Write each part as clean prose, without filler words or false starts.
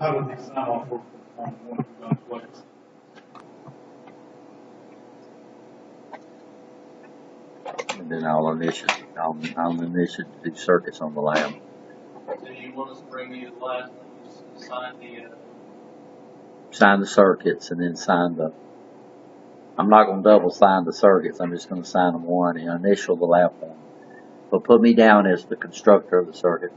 how would the sign off work on one of the plates? And then I'll initiate do circuits on the lab. So you want us to bring me the last one, sign the Sign the circuits and then sign the. I'm not going to double sign the circuits. I'm just going to sign them one and initial the lab form. But put me down as the constructor of the circuit.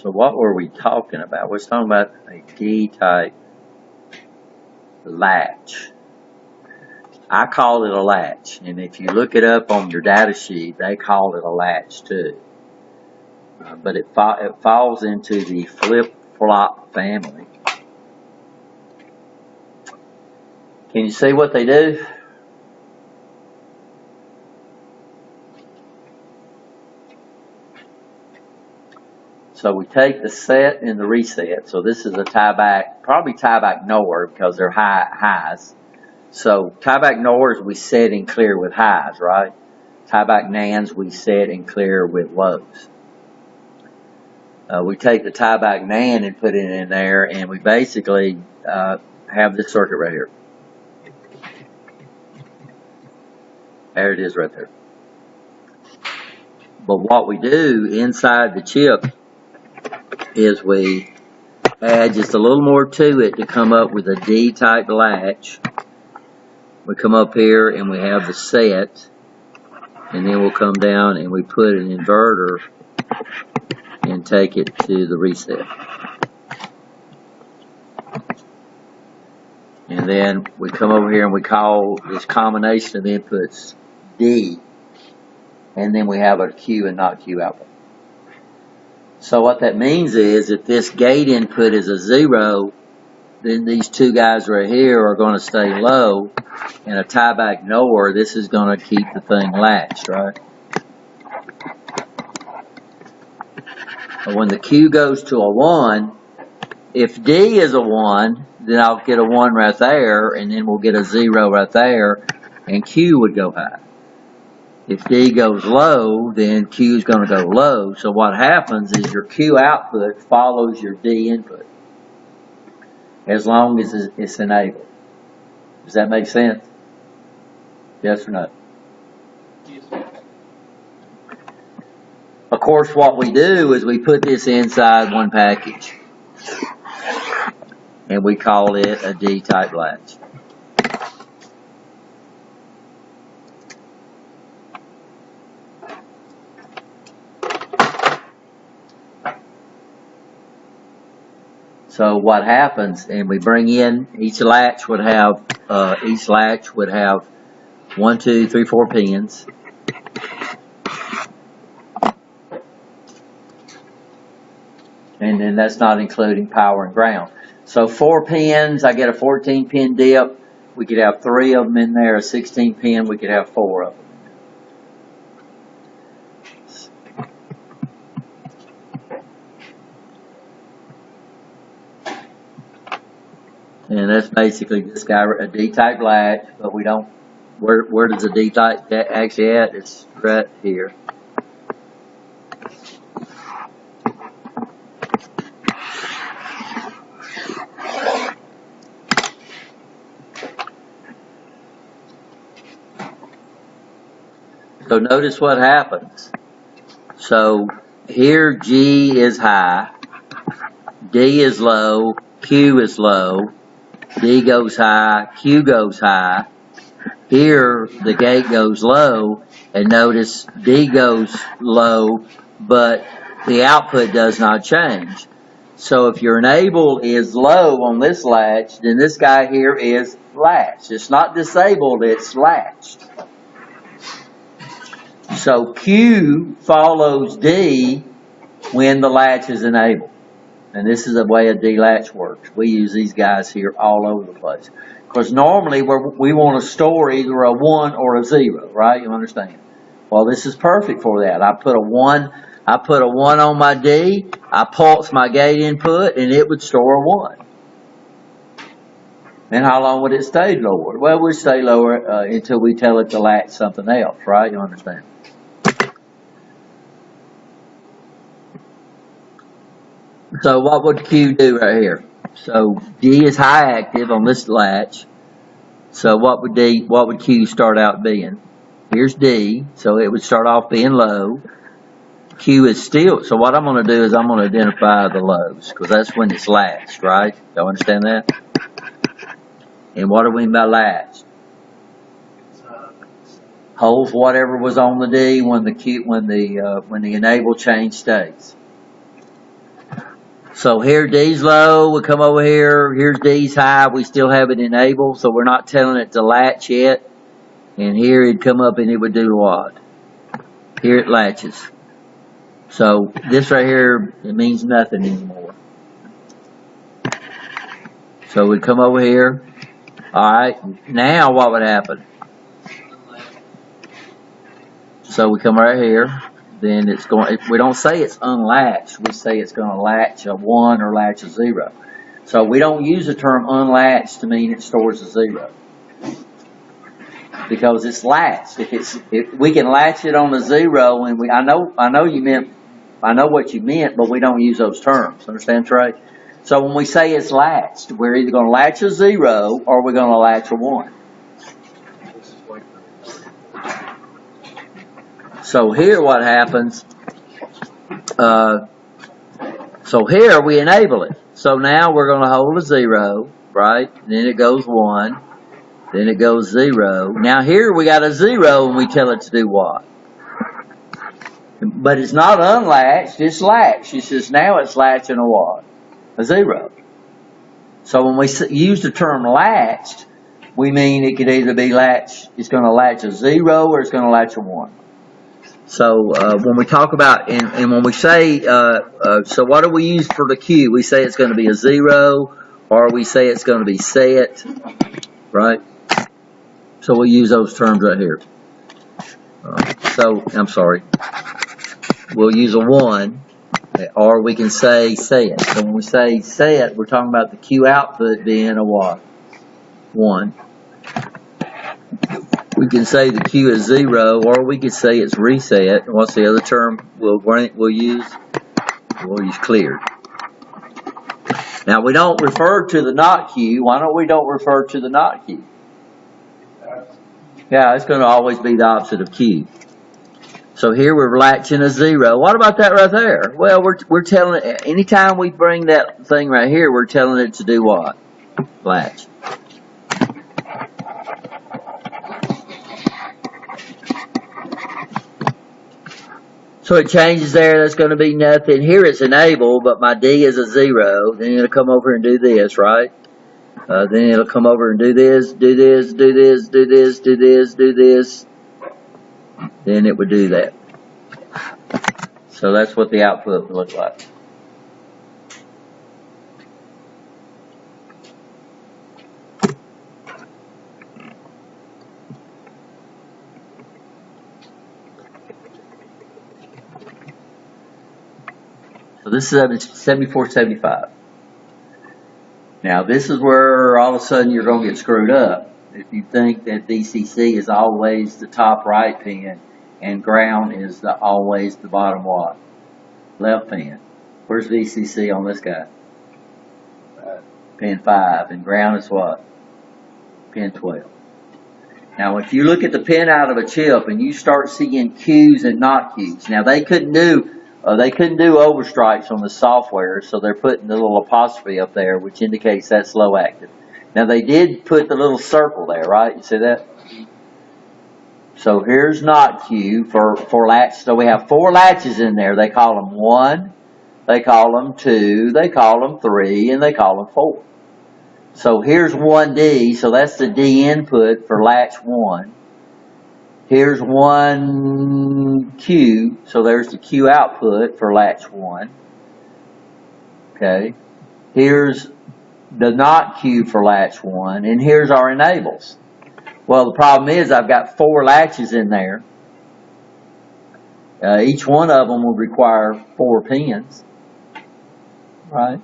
So what were we talking about? We're talking about a D-type latch. I call it a latch, and if you look it up on your data sheet, they call it a latch too. But it falls into the flip-flop family. Can you see what they do? So we take the set and the reset. So this is a tie-back, probably tie-back NOR because they're highs. So tie-back NORs we set and clear with highs, right? Tie-back NANs we set and clear with lows. We take the tie-back NAND and put it in there, and we basically have this circuit right here. There it is right there. But what we do inside the chip is we add just a little more to it to come up with a D-type latch. We come up here and we have the set, and then we'll come down and we put an inverter and take it to the reset. And then we come over here and we call this combination of inputs D, and then we have a Q and not Q output. So what that means is if this gate input is a 0, then these two guys right here are going to stay low, and a tie-back NOR, this is going to keep the thing latched, right? But when the Q goes to a 1, if D is a 1, then I'll get a 1 right there, and then we'll get a 0 right there, and Q would go high. If D goes low, then Q is going to go low. So what happens is your Q output follows your D input, as long as it's enabled. Does that make sense? Yes or no? Yes. Of course, what we do is we put this inside one package, and we call it a D-type latch. So what happens, and we bring in, each latch would have 1, 2, 3, 4 pins. And then that's not including power and ground. So 4 pins, I get a 14 pin dip. We could have 3 of them in there. A 16 pin, we could have 4 of them. And that's basically this guy, a D-type latch, but we don't, where does the D-type actually at? It's right here. So notice what happens. So here G is high, D is low, Q is low, D goes high, Q goes high. Here the gate goes low, and notice D goes low, but the output does not change. So if your enable is low on this latch, then this guy here is latched. It's not disabled, it's latched. So Q follows D when the latch is enabled. And this is the way a D-latch works. We use these guys here all over the place. Because normally we want to store either a 1 or a 0, right? You understand? Well, this is perfect for that. I put a 1 on my D, I pulse my gate input, and it would store a 1. And how long would it stay lower? Well, it would stay lower until we tell it to latch something else, right? You understand? So what would Q do right here? So D is high active on this latch. So what would Q start out being? Here's D, so it would start off being low. Q is still, so what I'm going to do is I'm going to identify the lows, because that's when it's latched, right? Y'all understand that? And what do we mean by latched? Holds whatever was on the D when the enable change stays. So here D's low, we come over here, here's D's high, we still have it enabled, so we're not telling it to latch yet. And here it'd come up and it would do what? Here it latches. So this right here, it means nothing anymore. So we'd come over here. Alright, now what would happen? So we come right here. Then it's going, we don't say it's unlatched, we say it's going to latch a 1 or latch a 0. So we don't use the term unlatched to mean it stores a 0. Because it's latched. If we can latch it on a 0, and I know what you meant, but we don't use those terms. Understand, Trey? So when we say it's latched, we're either going to latch a 0 or we're going to latch a 1. So here what happens, so here we enable it. So now we're going to hold a 0, right? Then it goes 1. Then it goes 0. Now here we got a 0 and we tell it to do what? But it's not unlatched, it's latched. It says now it's latching a what? A 0. So when we use the term latched, we mean it could either be latched, it's going to latch a 0 or it's going to latch a 1. So when we talk about, and when we say, so what do we use for the Q? We say it's going to be a 0, or we say it's going to be set, right? So we use those terms right here. So, I'm sorry. We'll use a 1, or we can say set. So when we say set, we're talking about the Q output being a what? 1. We can say the Q is 0, or we could say it's reset. What's the other term we'll use? We'll use cleared. Now we don't refer to the not Q. Why don't we don't refer to the not Q? Yeah, it's going to always be the opposite of Q. So here we're latching a 0. What about that right there? Well, we're telling it, anytime we bring that thing right here, we're telling it to do what? Latch. So it changes there, that's going to be nothing. Here it's enabled, but my D is a 0. Then it'll come over and do this, right? Then it'll come over and do this, do this, do this, do this, do this, do this. Then it would do that. So that's what the output would look like. So this is 7475. Now this is where all of a sudden you're going to get screwed up. If you think that VCC is always the top right pin and ground is always the bottom what? Left pin. Where's VCC on this guy? Pin 5. And ground is what? Pin 12. Now if you look at the pin out of a chip and you start seeing Q's and not Q's. Now they couldn't do overstrikes on the software, so they're putting the little apostrophe up there, which indicates that's low active. Now they did put the little circle there, right? You see that? So here's not Q for latch. So we have 4 latches in there. They call them 1, they call them 2, they call them 3, and they call them 4. So here's 1D, so that's the D input for latch 1. Here's 1Q, so there's the Q output for latch 1. Okay. Here's the not Q for latch 1, and here's our enables. Well, the problem is I've got 4 latches in there, Each one of them would require 4 pins, right?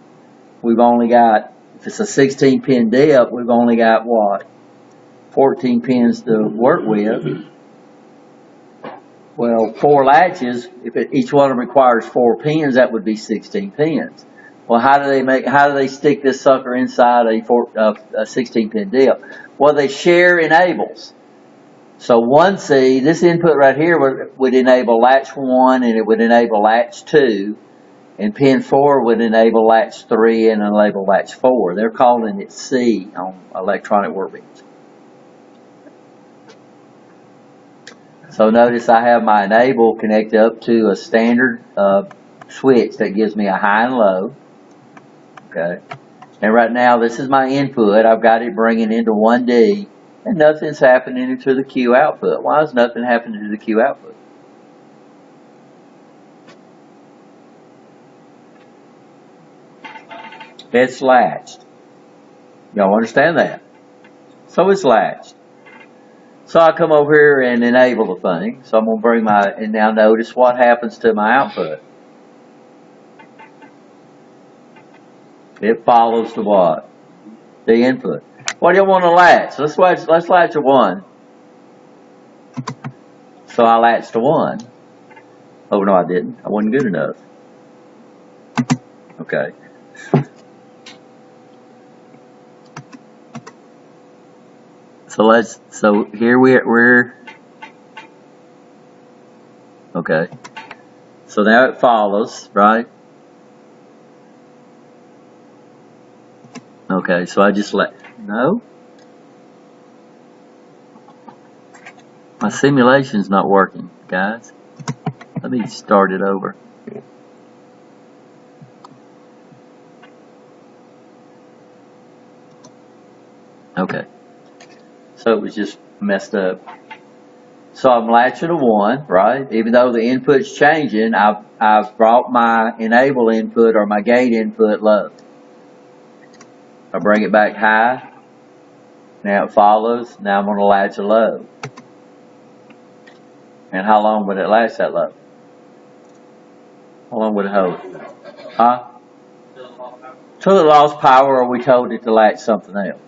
We've only got, if it's a 16 pin dip, we've only got what? 14 pins to work with. Well, 4 latches, if each one of them requires 4 pins, that would be 16 pins. Well, how do they stick this sucker inside a 16 pin dip? Well, they share enables. So 1C, this input right here would enable latch 1 and it would enable latch 2, and pin 4 would enable latch 3 and enable latch 4. They're calling it C on electronic workbench. So notice I have my enable connected up to a standard switch that gives me a high and low. Okay. And right now this is my input. I've got it bringing into 1D and nothing's happening to the Q output. Why is nothing happening to the Q output? It's latched. Y'all understand that? So it's latched. So I come over here and enable the thing. So I'm going to bring and now notice what happens to my output. It follows the what? The input. What do you want to latch? Let's latch a 1. So I latched a 1. Oh, no, I didn't. I wasn't good enough. Okay. So here we're okay. So now it follows, right? Okay, so I just no. My simulation's not working, guys. Let me start it over. Okay. So it was just messed up. So I'm latching a 1, right? Even though the input's changing, I've brought my enable input or my gate input low. I bring it back high. Now it follows. Now I'm going to latch a low. And how long would it latch that low? How long would it hold? Huh? Till it lost power or we told it to latch something else.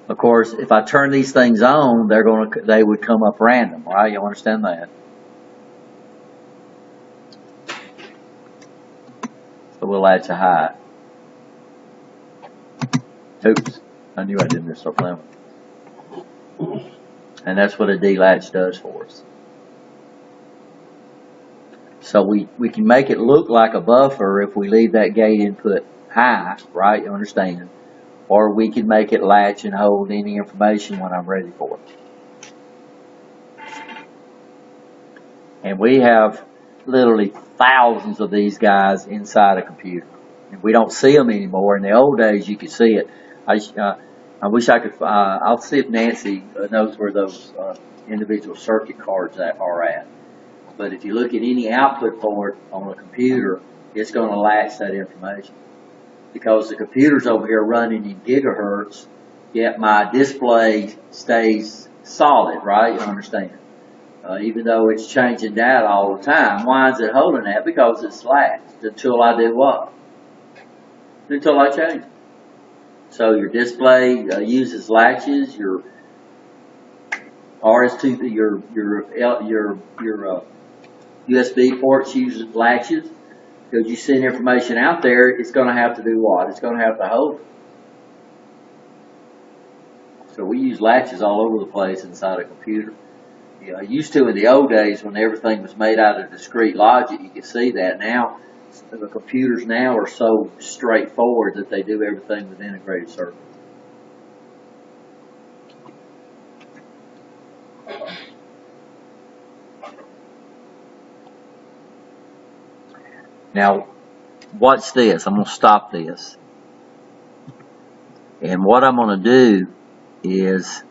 Of course, if I turn these things on, they would come up random, right? You understand that? So we'll latch a high. Oops, I knew I didn't start playing with it. And that's what a D-latch does for us. So we can make it look like a buffer if we leave that gate input high, right? You understand? Or we can make it latch and hold any information when I'm ready for it. And we have literally thousands of these guys inside a computer. And we don't see them anymore. In the old days, you could see it. I wish I could, I'll see if Nancy knows where those individual circuit cards are at. But if you look at any output port on a computer, it's going to latch that information. Because the computer's over here running in gigahertz, yet my display stays solid, right? You understand? Even though it's changing data all the time. Why is it holding that? Because it's latched until I do what? Until I change it. So your display uses latches, your RS2, your USB ports use latches. Because you send information out there, it's going to have to do what? It's going to have to hold it. So we use latches all over the place inside a computer. I used to in the old days when everything was made out of discrete logic, you could see that. Now, the computers now are so straightforward that they do everything with integrated circuits. Now, watch this. I'm going to stop this. And what I'm going to do is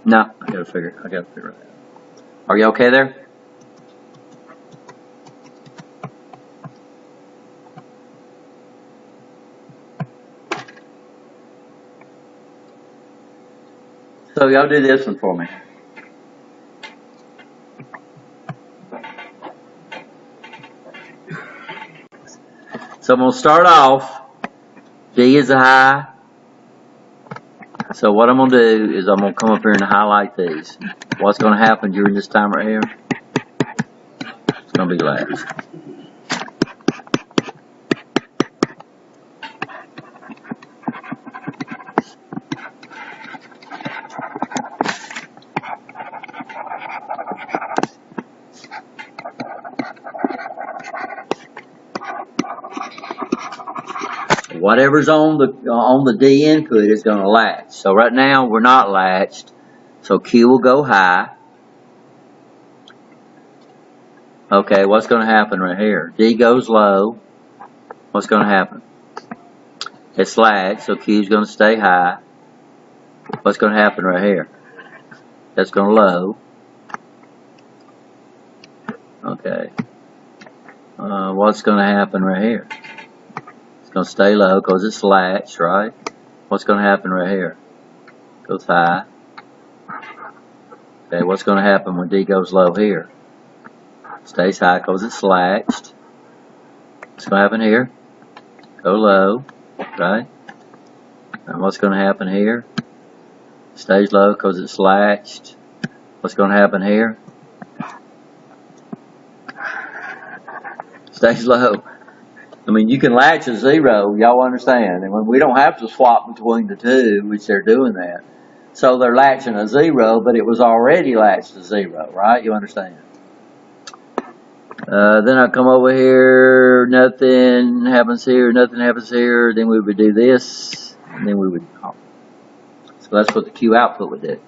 no, I gotta figure it out. Are you okay there? So y'all do this one for me. So I'm going to start off, D is a high. So what I'm going to do is I'm going to come up here and highlight these. What's going to happen during this time right here? It's going to be last. Whatever's on the D input is going to latch. So right now we're not latched. So Q will go high. Okay, what's going to happen right here? D goes low. What's going to happen? It's latched, so Q's going to stay high. What's going to happen right here? That's going to low. Okay. What's going to happen right here? It's going to stay low because it's latched, right? What's going to happen right here? Goes high. Okay, what's going to happen when D goes low here? Stays high because it's latched. What's going to happen here? Go low, right? And what's going to happen here? Stays low because it's latched. What's going to happen here? Stays low. I mean, you can latch a 0, y'all understand, and when we don't have to swap between the two, which they're doing that. So they're latching a 0, but it was already latched to 0, right? You understand? Then I come over here, nothing happens here, nothing happens here, then we would do this, and then we would, so that's what the Q output would do.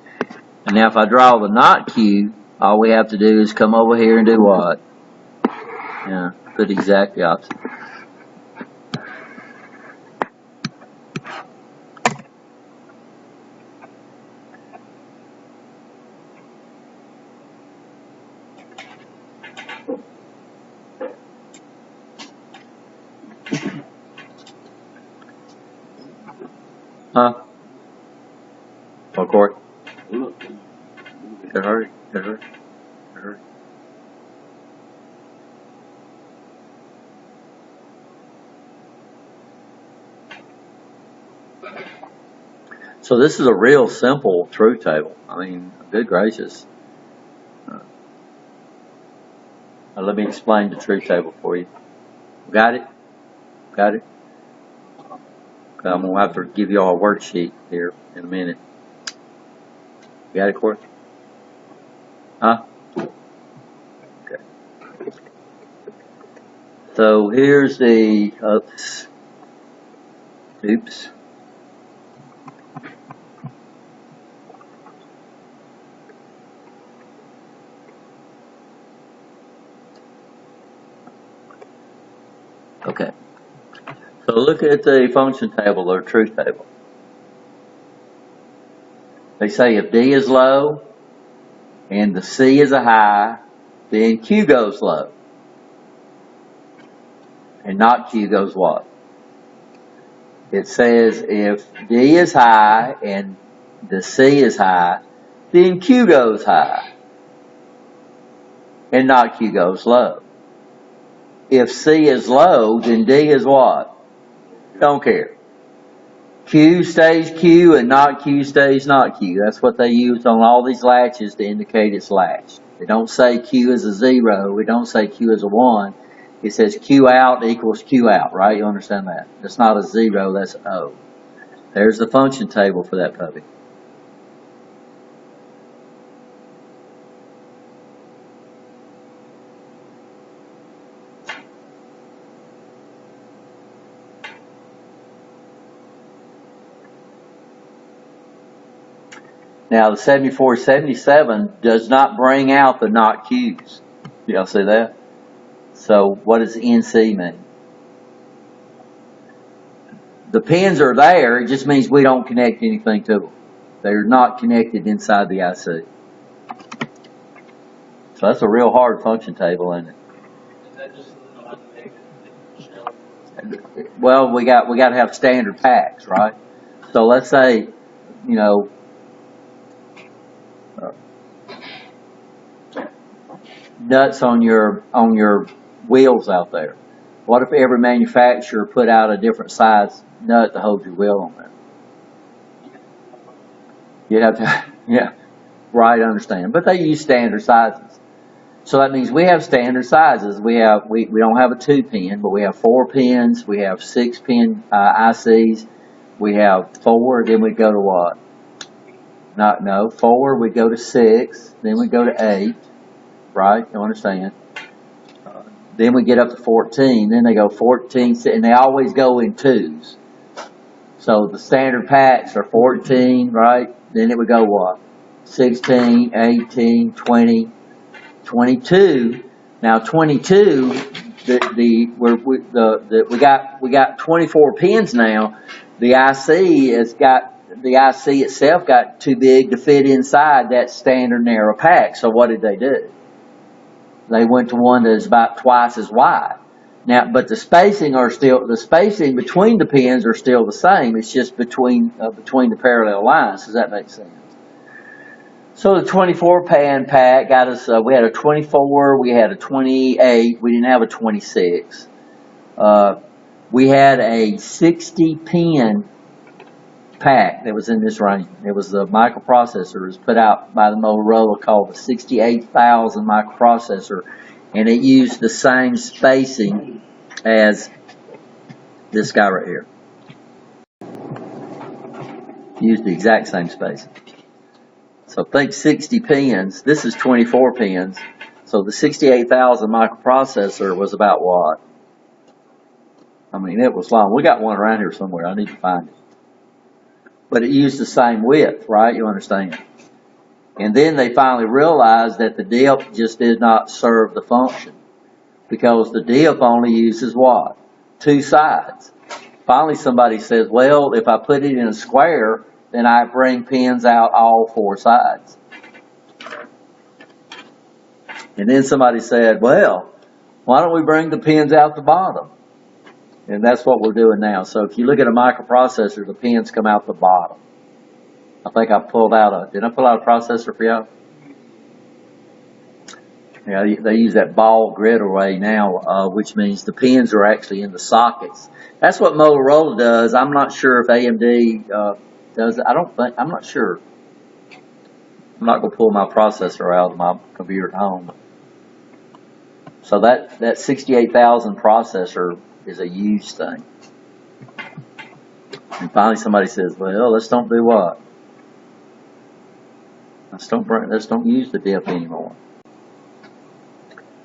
And now if I draw the not Q, all we have to do is come over here and do what? Yeah, put exactly opposite. Huh? What, Corey? Gotta hurry, gotta hurry, gotta hurry. So this is a real simple truth table. I mean, good gracious. Let me explain the truth table for you. Got it? Got it? Okay, I'm going to have to give you all a worksheet here in a minute. Got it, Corey? Huh? Okay. So here's the, oops. Okay. So look at the function table or truth table. They say if D is low and the C is a high, then Q goes low. And not Q goes what? It says if D is high and the C is high, then Q goes high. And not Q goes low. If C is low, then D is what? Don't care. Q stays Q and not Q stays not Q. That's what they use on all these latches to indicate it's latched. They don't say Q is a 0. We don't say Q is a 1. It says Q out equals Q out, right? You understand that? That's not a 0, that's O. There's the function table for that puppy. Now the 7477 does not bring out the not Q's. Y'all see that? So what does NC mean? The pins are there, it just means we don't connect anything to them. They're not connected inside the IC. So that's a real hard function table, isn't it? Is that just how to make it? Well, we got to have standard packs, right? So let's say, you know, nuts on your wheels out there? What if every manufacturer put out a different size nut to hold your wheel on there? You'd have to, yeah, right, understand. But they use standard sizes. So that means we have standard sizes. We don't have a 2-pin, but we have 4 pins. We have 6-pin ICs. We have 4. Then we go to what? No, 4. We go to 6. Then we go to 8. Right? You understand? Then we get up to 14. Then they go 14, and they always go in 2s. So the standard packs are 14, right? Then it would go what? 16, 18, 20. 22. Now 22, we got 24 pins now. The IC itself got too big to fit inside that standard narrow pack. So what did they do? They went to one that's about twice as wide. Now, but the spacing between the pins are still the same. It's just between the parallel lines. Does that make sense? So the 24-pan pack got us, we had a 24, we had a 28, we didn't have a 26. We had a 60-pin pack that was in this range. It was the microprocessor. It was put out by the Motorola called the 68,000 microprocessor, and it used the same spacing as this guy right here. Used the exact same spacing. So think 60 pins. This is 24 pins. So the 68,000 microprocessor was about what? I mean, it was long. We got one around here somewhere. I need to find it. But it used the same width, right? You understand? And then they finally realized that the dip just did not serve the function, because the dip only uses what? 2 sides. Finally, somebody says, well, if I put it in a square, then I bring pins out all 4 sides. And then somebody said, well, why don't we bring the pins out the bottom? And that's what we're doing now. So if you look at a microprocessor, the pins come out the bottom. I think I pulled out did I pull out a processor for y'all? Yeah, they use that ball grid array now, which means the pins are actually in the sockets. That's what Motorola does. I'm not sure if AMD does it. I'm not sure. I'm not going to pull my processor out of my computer at home. So that 68,000 processor is a huge thing. And finally somebody says, well, let's don't do what? Let's don't use the dip anymore.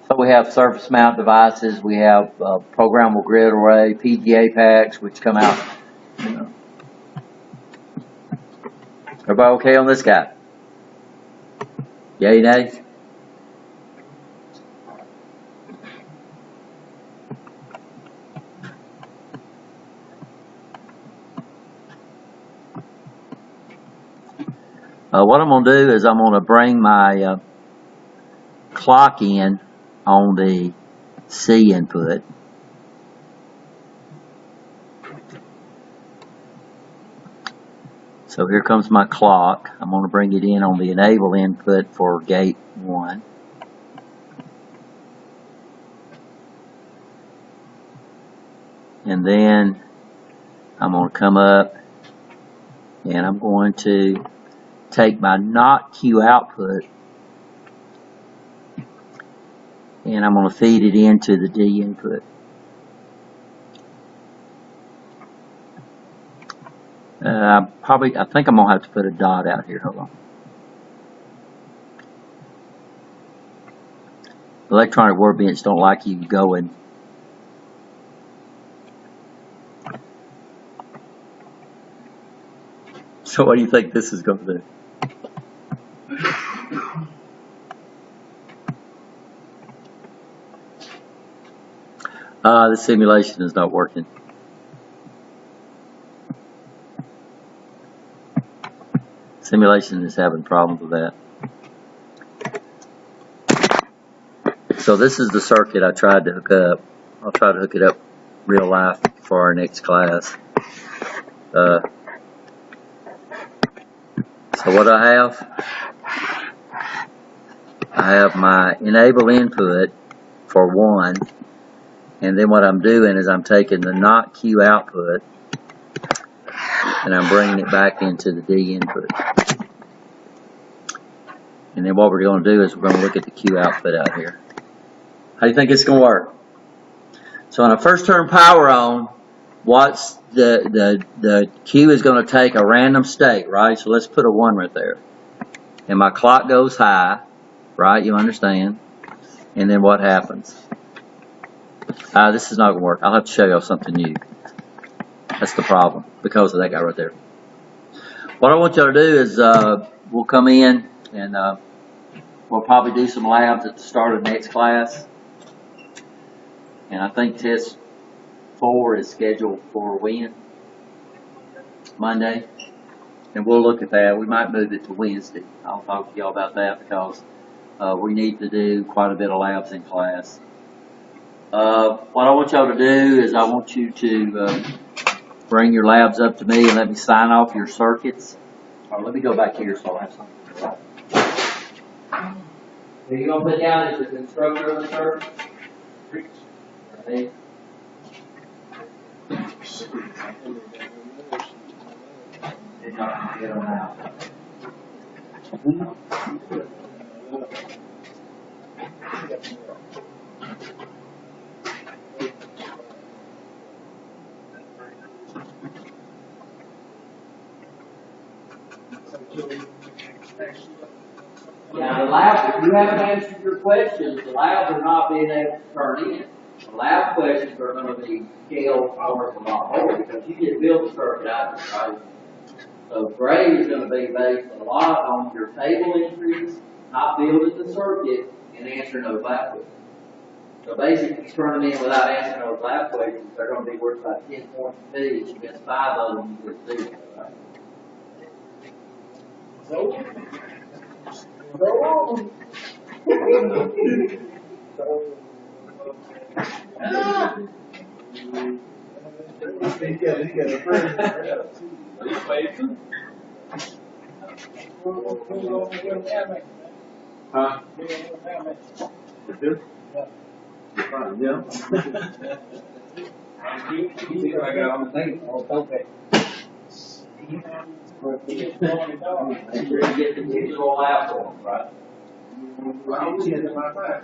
So we have surface mount devices. We have programmable grid array, PGA packs, which come out. You know. Everybody okay on this guy? Yay, nay? What I'm going to do is I'm going to bring my clock in on the C input. So here comes my clock. I'm going to bring it in on the enable input for gate 1. And then I'm going to come up and I'm going to take my not Q output and I'm going to feed it into the D input. I think I'm going to have to put a dot out here. Hold on. Electronic workbench don't like you going. So what do you think this is going to do? The simulation is not working. Simulation is having problems with that. So this is the circuit I tried to hook up. I'll try to hook it up real life for our next class. So what I I have my enable input for 1, and then what I'm doing is I'm taking the not Q output and I'm bringing it back into the D input. And then what we're going to do is we're going to look at the Q output out here. How do you think it's going to work? So when I first turn power on, what's the Q is going to take a random state, right? So let's put a 1 right there. And my clock goes high, right? You understand? And then what happens? This is not going to work. I'll have to show you something new. That's the problem because of that guy right there. What I want y'all to do is we'll come in and we'll probably do some labs at the start of the next class. And I think test 4 is scheduled for when? Monday. And we'll look at that. We might move it to Wednesday. I'll talk to y'all about that because we need to do quite a bit of labs in class. What I want y'all to do is I want you to bring your labs up to me and let me sign off your circuits. Or let me go back here so I have something. Who you going to put down as the constructor of the circuit? Right. Did not get them out. Now the lab, if you haven't answered your questions, the labs are not being able to turn in. The lab questions are going to be scaled hours a lot more because you just build the circuit out, right? So grade is going to be based a lot on your table entries, not building the circuit, and answering those lab questions. So basically, if you turn them in without answering those lab questions, they're going to be worth about 10 points each. You miss 5 of them, you get 0, right? Go on. Huh? Yeah. See what I got on the thing. Okay. You're going to get the digital lab form, right? I don't see it in my mind.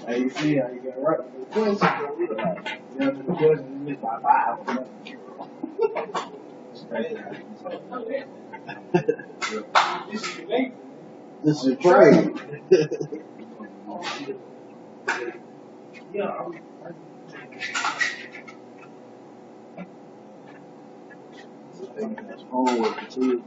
You see how you got right. The question, you know, the question is my Bible. This is trade. Yeah. That's homework too.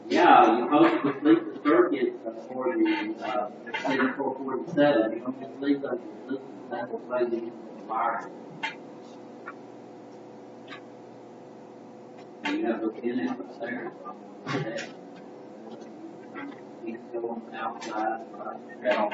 Yeah, Yeah, you hope to complete the circuit for the extended 447. You don't complete those resistance, that will play the wire. And you have to pin it upstairs. You can go on the outside, right on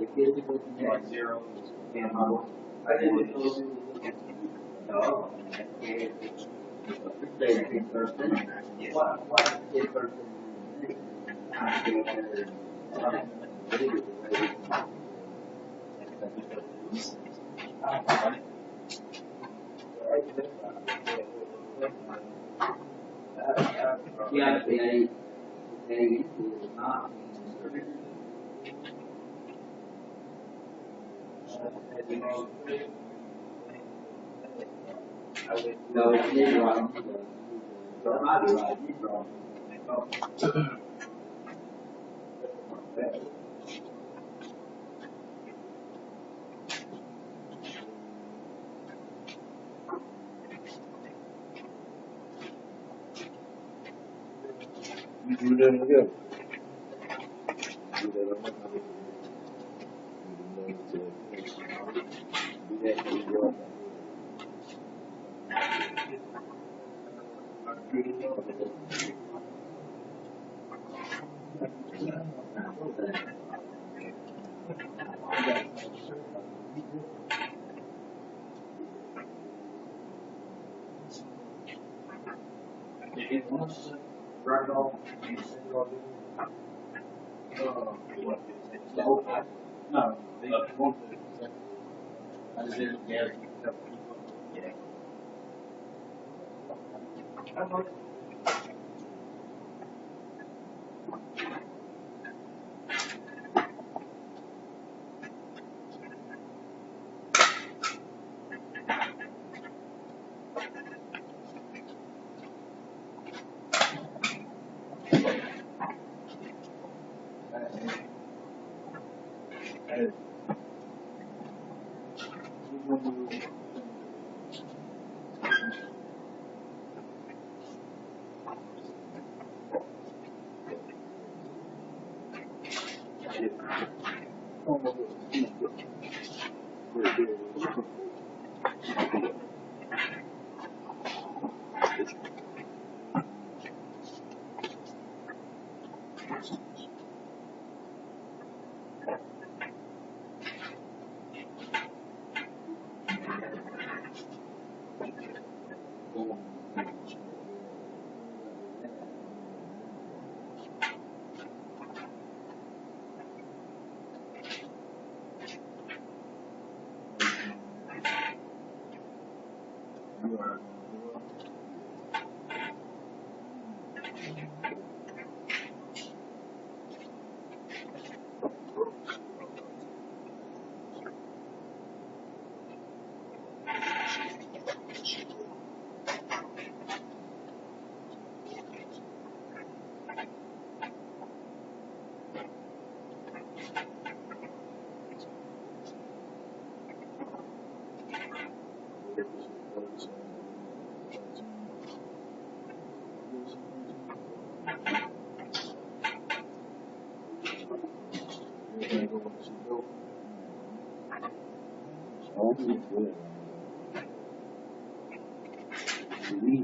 the kids are looking at zero. And I didn't know if it was looking at all. They think Thursday. Why did Thursday? I feel better. Yeah, they not. No, it's wrong. But I do right. He's wrong. You do that again. Do that right off. No, they won't. I just didn't get it. Yeah.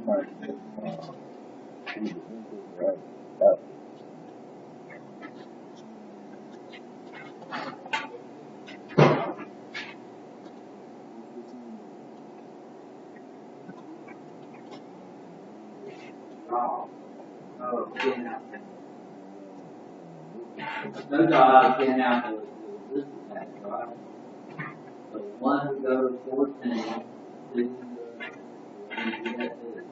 Pin out. No job, pin out the resistor pack, right? So one would go to 14, two, and do that too.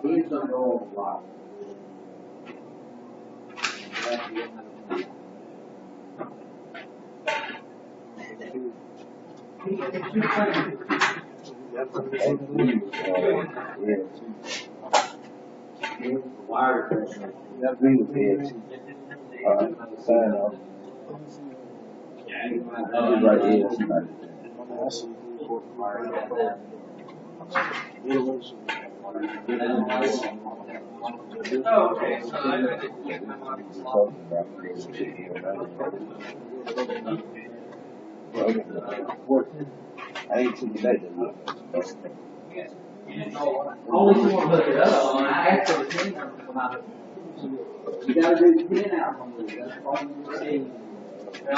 These don't go a lot. Wire pressure. Sign off. Right here. Okay, so I ain't too late. Only if you want to hook it up. I asked for the pin number to come out. You gotta do the pin out on this. That's all you see. I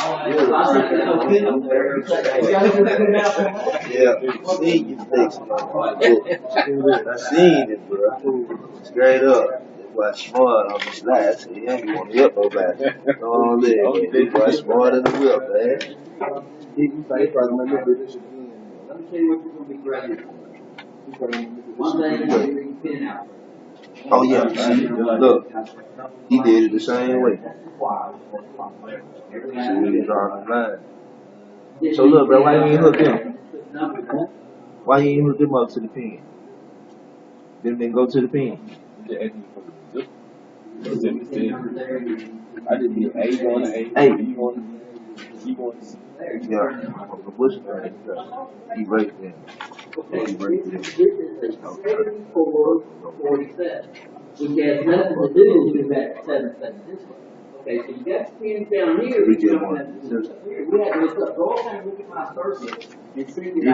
said, there's no pin up there. You gotta do the pin out on that. Yeah, seen you fix it. I seen it, bro. Straight up. That boy smart on the slide. So he ain't want to help nobody. Oh, that boy smart in the whip, man. He probably might look at this again. Let me tell you what you're going to be great for. One thing is you pin out. Oh, yeah. See, look. He did it the same way. See, he drawing the line. So, look, bro, why you ain't hook him? Why you ain't hook him up to the pin? Then go to the pin. I just did A going to A, B going to C going to C. Yeah, the bush man, he right there. He right there. This is a 74-47, which has nothing to do with that 7-7 this way. Okay, so you got pins down here, We you get don't one. have to do it. We had to look up, go and look at my circuit and see that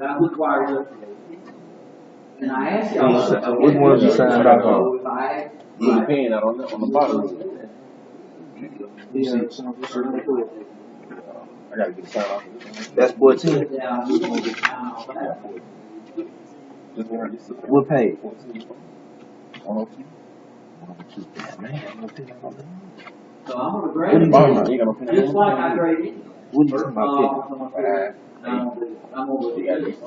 I was wired up. And I asked y'all, Which ones you signed off on? if I Put the pen out on the bottom. You see, I gotta get a sign off. that's 14. What page? 102. So I'm gonna grade it, just like I graded. What are you talking about? I'm gonna look at it.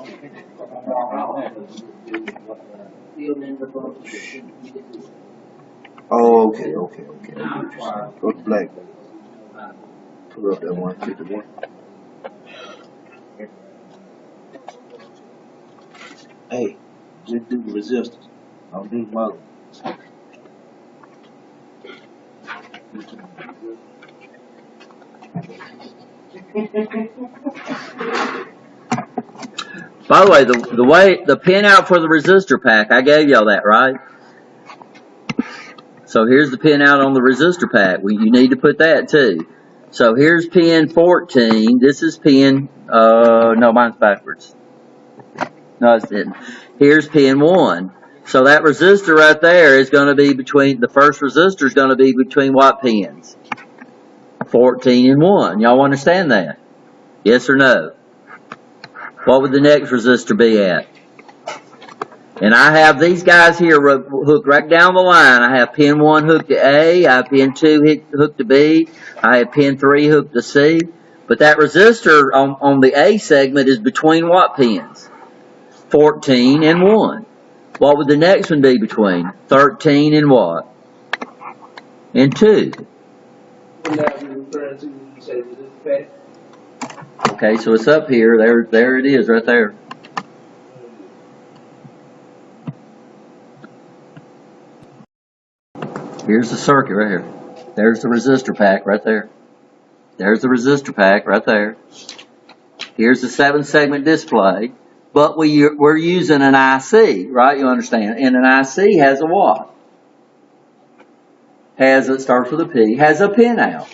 Oh, okay. Go to black. Pull up that 151. Hey, just do the resistance. Don't do the model. By the way, the pin out for the resistor pack, I gave y'all that, right? So here's the pin out on the resistor pack. You need to put that too. So here's pin 14. This is pin, no, mine's backwards. No, it didn't. Here's pin 1. So that resistor right there is going to be between, the first resistor is going to be between what pins? 14 and 1. Y'all understand that? Yes or no? What would the next resistor be at? And I have these guys here hooked right down the line. I have pin 1 hooked to A, I have pin 2 hooked to B, I have pin 3 hooked to C. But that resistor on the A segment is between what pins? 14 and 1. What would the next one be between? 13 and what? And 2. What now you referring to when you say resistor pack? Okay, so it's up here. There it is right there. Here's the circuit right here. There's the resistor pack right there. There's the resistor pack right there. Here's the 7-segment display. But we're using an IC, right? You understand? And an IC has a what? It starts with a P, has a pin out.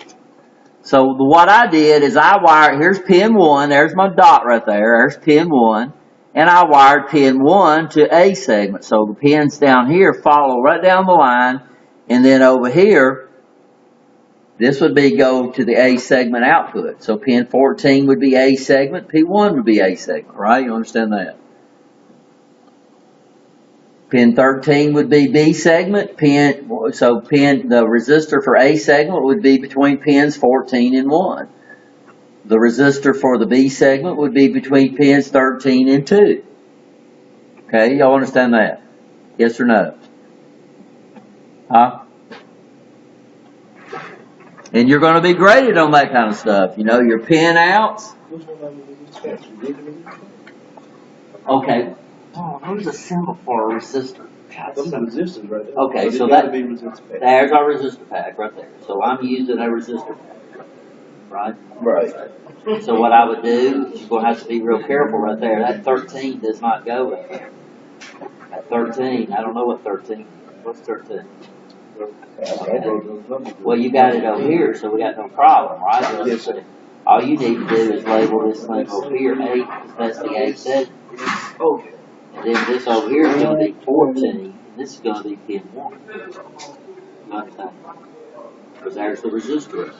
So what I did is I wired, here's pin 1, there's my dot right there, there's pin 1, and I wired pin 1 to A segment. So the pins down here follow right down the line, and then over here, this would be go to the A segment output. So pin 14 would be A segment, P1 would be A segment, right? You understand that? Pin 13 would be B segment. The resistor for A segment would be between pins 14 and 1. The resistor for the B segment would be between pins 13 and 2. Okay, y'all understand that? Yes or no? Huh? And you're going to be graded on that kind of stuff. You know, your pin outs. Which one of them is this pack? Okay. Oh, there's a symbol for a resistor. Those are resistors right there. Okay, so gotta be resistor pack. there's our resistor pack right there. So I'm using a resistor pack, right? Right. So what I would do, you're going to have to be real careful right there. That 13 does not go right there. That 13, I don't know what 13 is. What's 13? Well, you got it over here, so we got no problem, right? Yes, sir. All you need to do is label this thing over here, 8, because that's the A segment. Okay. And then this over here is going to be 14, and this is going to be pin 1. You understand? Because there's the resistor.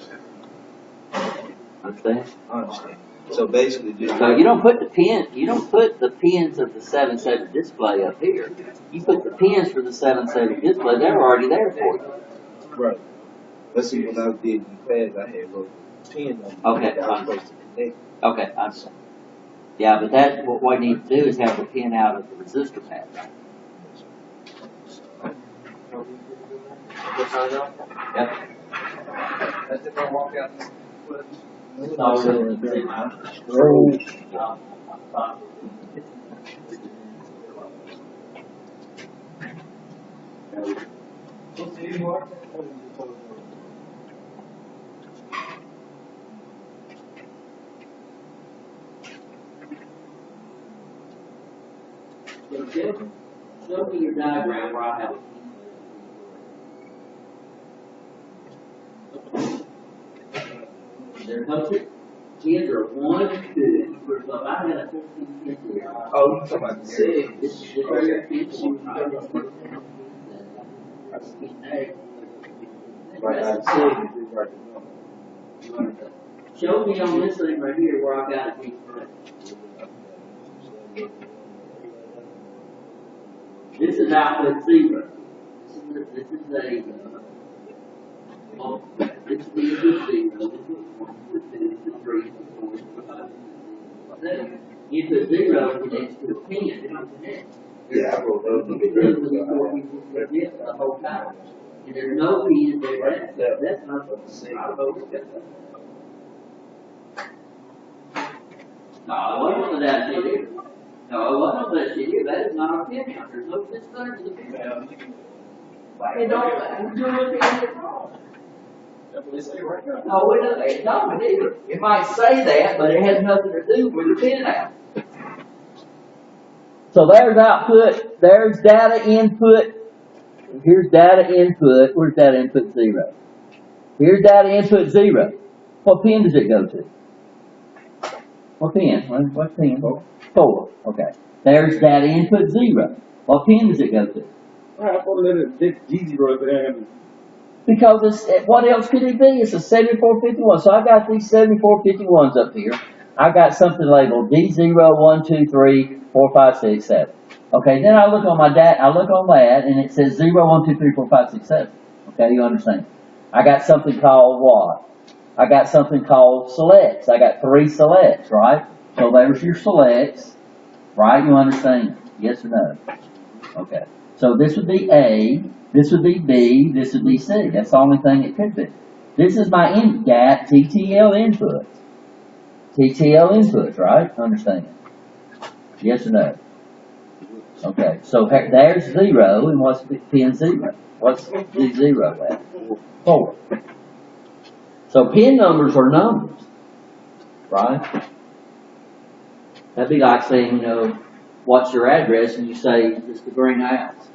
Understand? I understand. So basically, just So you don't put the pins of the 7-segment display up here. You put the pins for the 7-segment display, they're already there for you. right. Let's see, when I did the pads, I had wrote 10 on Okay, that I was supposed to connect. Okay, I understand. Yeah, but that what we need to do is have the pin out of the resistor pad. Yep. That's if I walk out. Show me your diagram where I have there's no pins are 1 and 2. So if I had a 14 pin here. Oh, you talking about the six? This is the area pin 1. Right, I said it is right. Show me on this thing right here where I got a pin. This is output 0. This is a this is 0, this is 1, this is 3, this is 4, this is 5. Input 0 connects to the pin, it doesn't connect. Yeah, I wrote those. The whole time. And there's no pin there. That's not the same. No, it wasn't that shit here. No, it wasn't that shit here. That is not a pin out. There's no such thing as a pin out. Hey, don't, you're looking at it wrong. That's what they say right now. No, it don't either. It might say that, but it has nothing to do with the pin out. So there's output, there's data input, here's data input, where's data input 0? Here's data input 0. What pin does it go to? What pin? What pin? 4. Okay. There's data input 0. What pin does it go to? Alright, I'm let it, this G0 over there. Because what else could it be? It's a 7451. So I got these 7451s up here. I got something labeled D0, 1, 2, 3, 4, 5, 6, 7. Okay, then I look on I look on that, and it says 0, 1, 2, 3, 4, 5, 6, 7. Okay, you understand? I got something called what? I got something called selects. I got 3 selects, right? So there's your selects, right? You understand? Yes or no? Okay. So this would be A, this would be B, this would be C. That's the only thing it could be. This is my gap TTL input. TTL inputs, right? Understand? Yes or no? Okay. So there's 0, and what's pin 0? What's the 0 at? 4. So pin numbers are numbers, right? That'd be like saying, you know, what's your address, and you say it's the green house.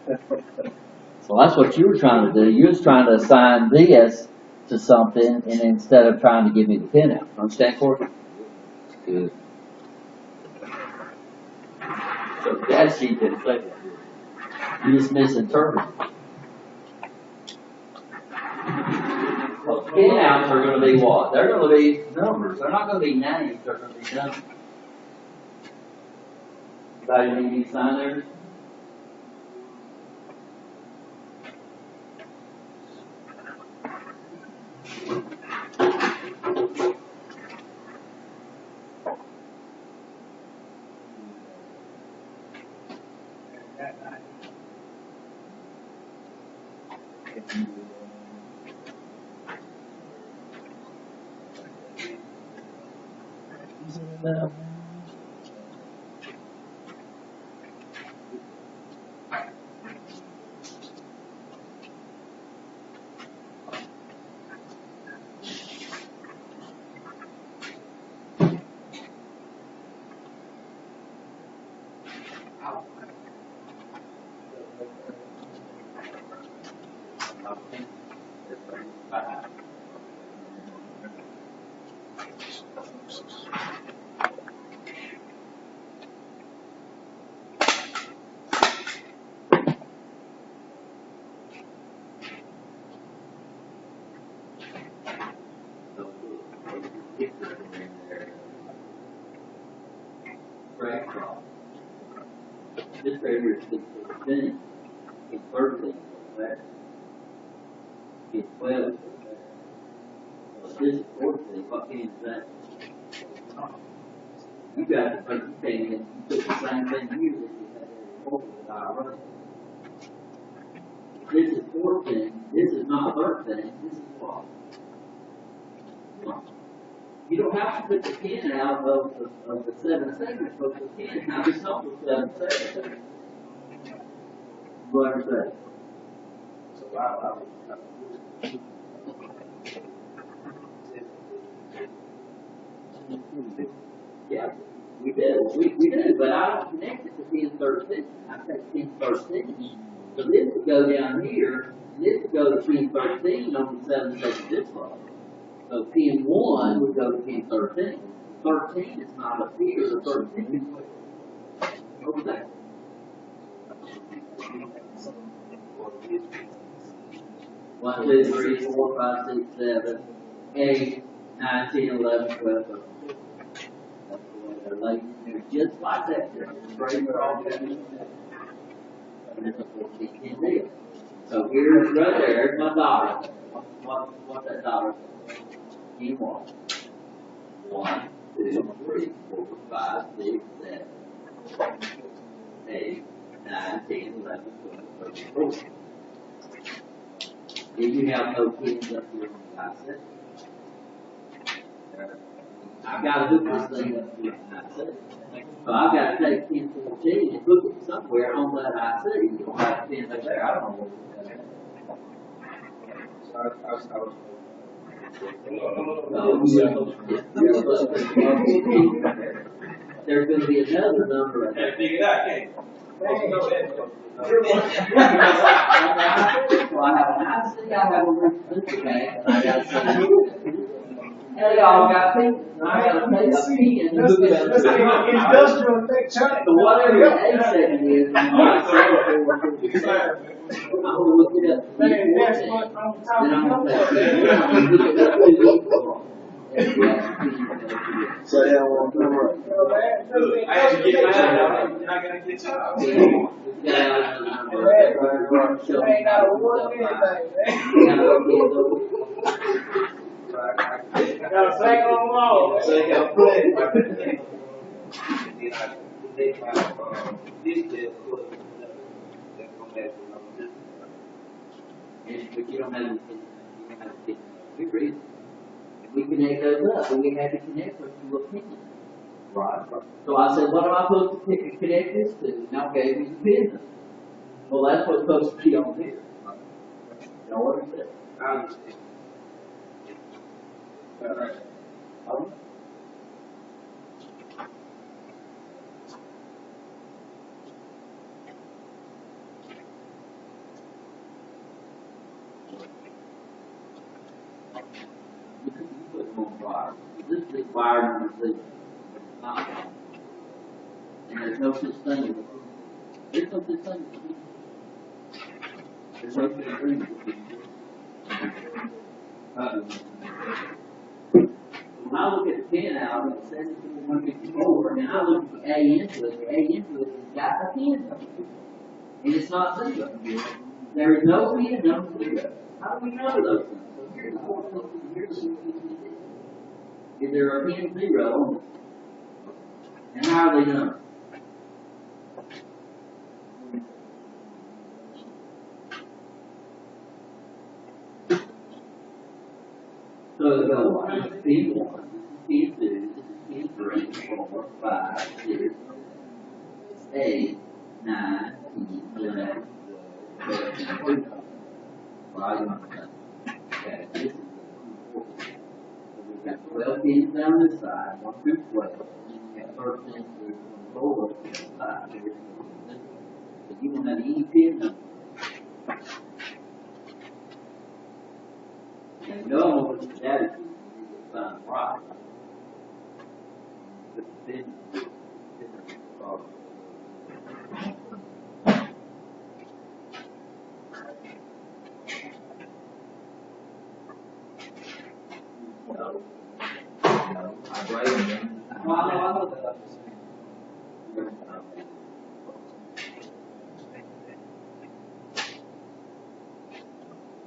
So that's what you were trying to do. You was trying to assign this to something, and instead of trying to give me the pin out. Understand, Courtney? Good. So that sheet didn't say that. You just misinterpreted. Well, pin outs are going to be what? They're going to be numbers. They're not going to be names. They're going to be numbers. Anybody need me to sign there? No. This right here is 15. It's 13. It's 12. This is 14. What means that? You got to take you put the same thing here that you had before with our. This is 14. This is not 13. This is what? You don't have to put the pin out of the 7 segments, but the pin out is not the 7 segments. You understand? So yeah, we do. We do, but I don't connect it to pin 13. I take pin 13. So this would go down here, and this would go to pin 13 on the 7 segment this way. So pin 1 would go to pin 13. 13 is not up here, the 13 is over there. 1, 2, 3, 4, 5, 6, 7, 8, 9, 10, 11, 12, 13. That's the way they're laid in there, just like that. Straight across that. And it's a 14-pin deal. So here's right there, my dollar. What's that dollar? Pin 1. 1, 2, 3, 4, 5, 6, 7, 8, 9, 10, 11, 12, 13, 14. If you have no pins up here on the asset, I've got to hook this thing up here on the asset. So I've got to take pin 14 and hook it somewhere on that IC. You don't have a pin up there. I don't know where it's there's going to be another number. Can't figure it out, can't you? Well, I have an IC, I have a okay, and I got to say, They all got pins. I gotta take a pin and hook it up to the Industrial electronic. whatever the A setting is. I'm gonna look it up. Man, that's what I'm Then talking I'm about. gonna take it and hook it up to the So they don't want to come up. I had to get mine out. I gotta get yours. You ain't gotta work anything, man. Got a sack on the wall. So they got play. But you don't have to agree. We connect those up, and we had to connect them to a pin. Right. So I said, what am I supposed to connect this to? Now gave me the pin. Well, that's what's supposed to be on there. Y'all understand? I understand. You put them on fire. This is fire number 6. And there's no such thing. There's no such thing. There's no such thing. When I look at the pin out, it says it's 154, and I look at the A into it. The A into it has got a pin. And it's not 0. There is no pin number 0. How do we know those things? So here's the whole thing. Here's the Is there a pin 0 on it? And how are they numbered? So it goes this is P1, this is P2, this is P3, 4, 5, 6, 8, 9, 10, 11, 12, 13. Okay, this is 4. So we've got 12 pins down this side, 1 through 12. And you have 13 through 4 on this side. So you don't have any pin number. And no one was that is found right. But then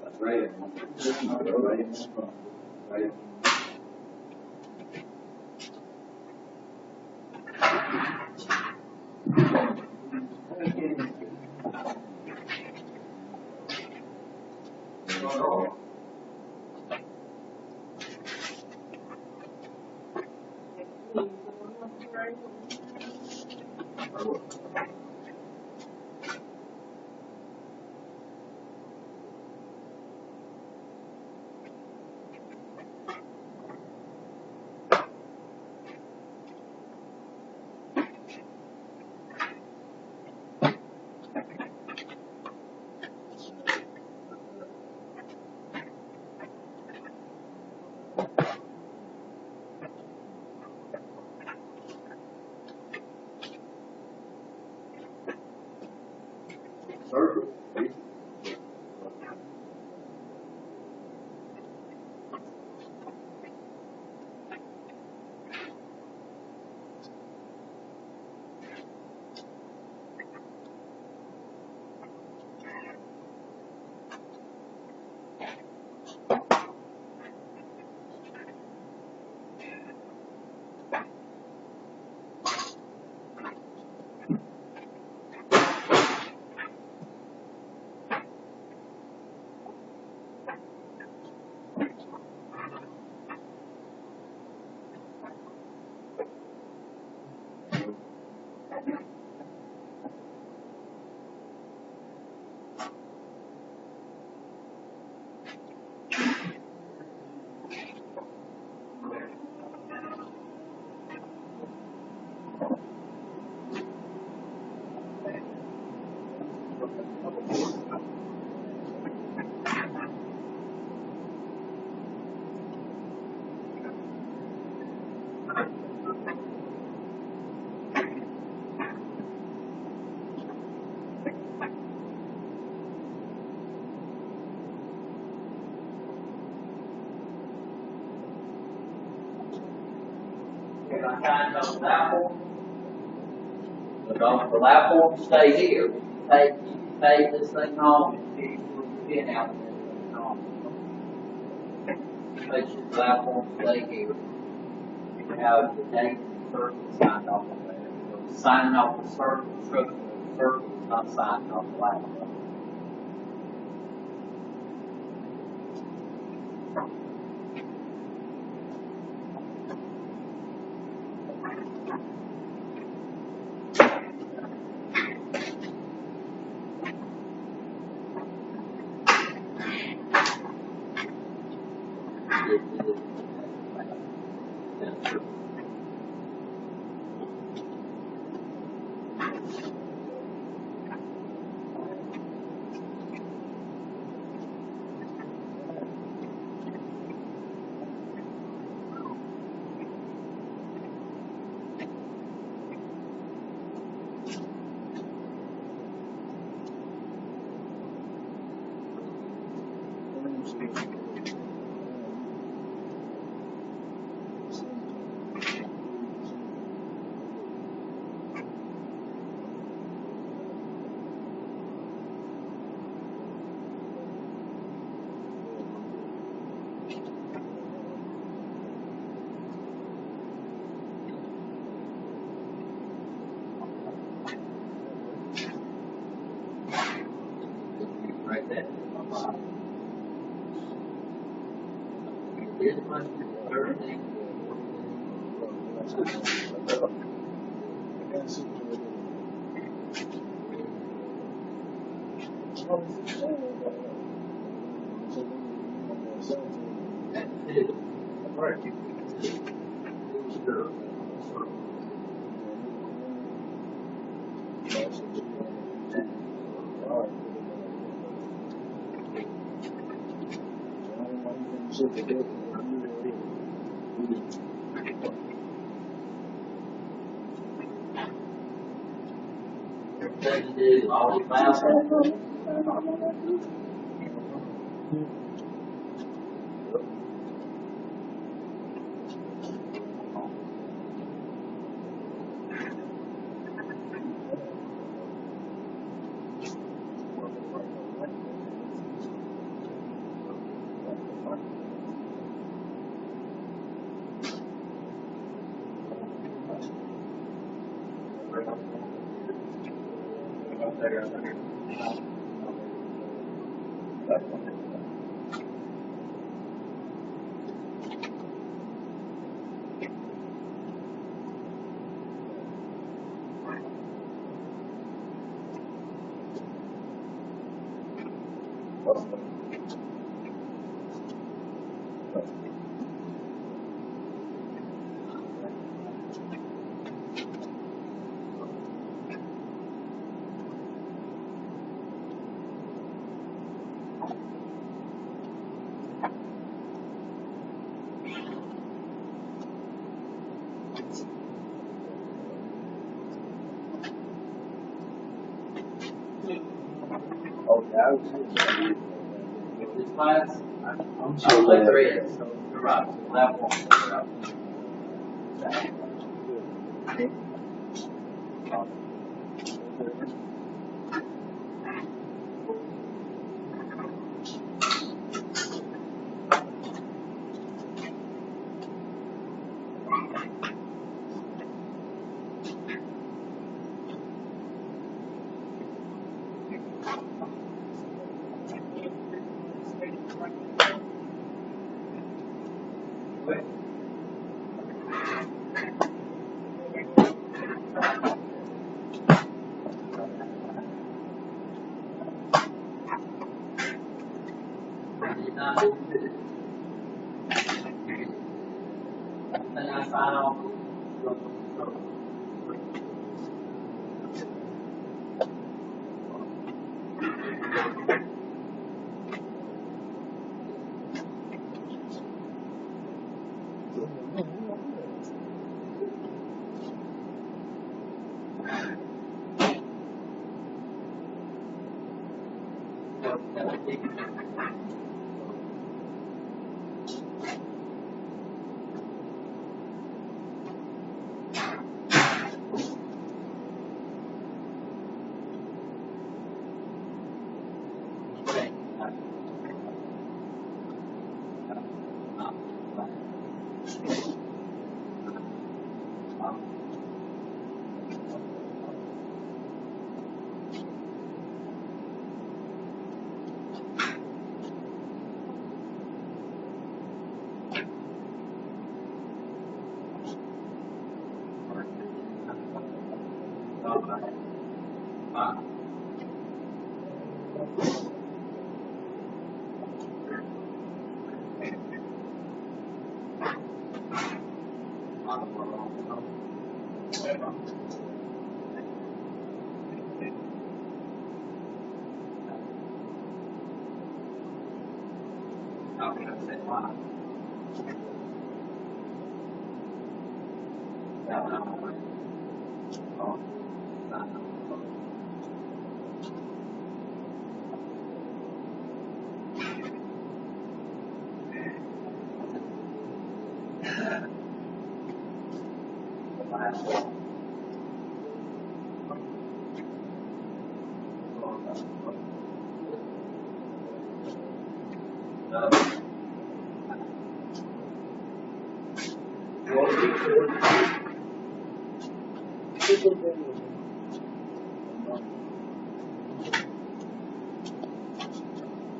that's right. Right. Circle. I signed off the lap form. The lap form stay here. Take this thing home and you put your pin out and everything home. Make sure the lap form stay here. You have the date and circle signed off on there. So signing off the circle is not signing off the lap form. Right there. This must be the third thing. All the clouds. Oh, yeah, I was saying. This class, I'm so sure there is. So you're right. So that one.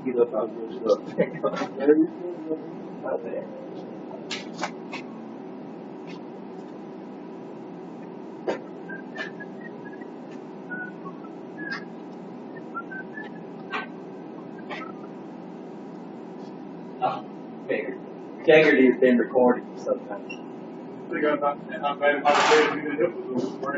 Get up out of your stuff. Out there. Integrity has been recorded sometimes. I think I made it my day.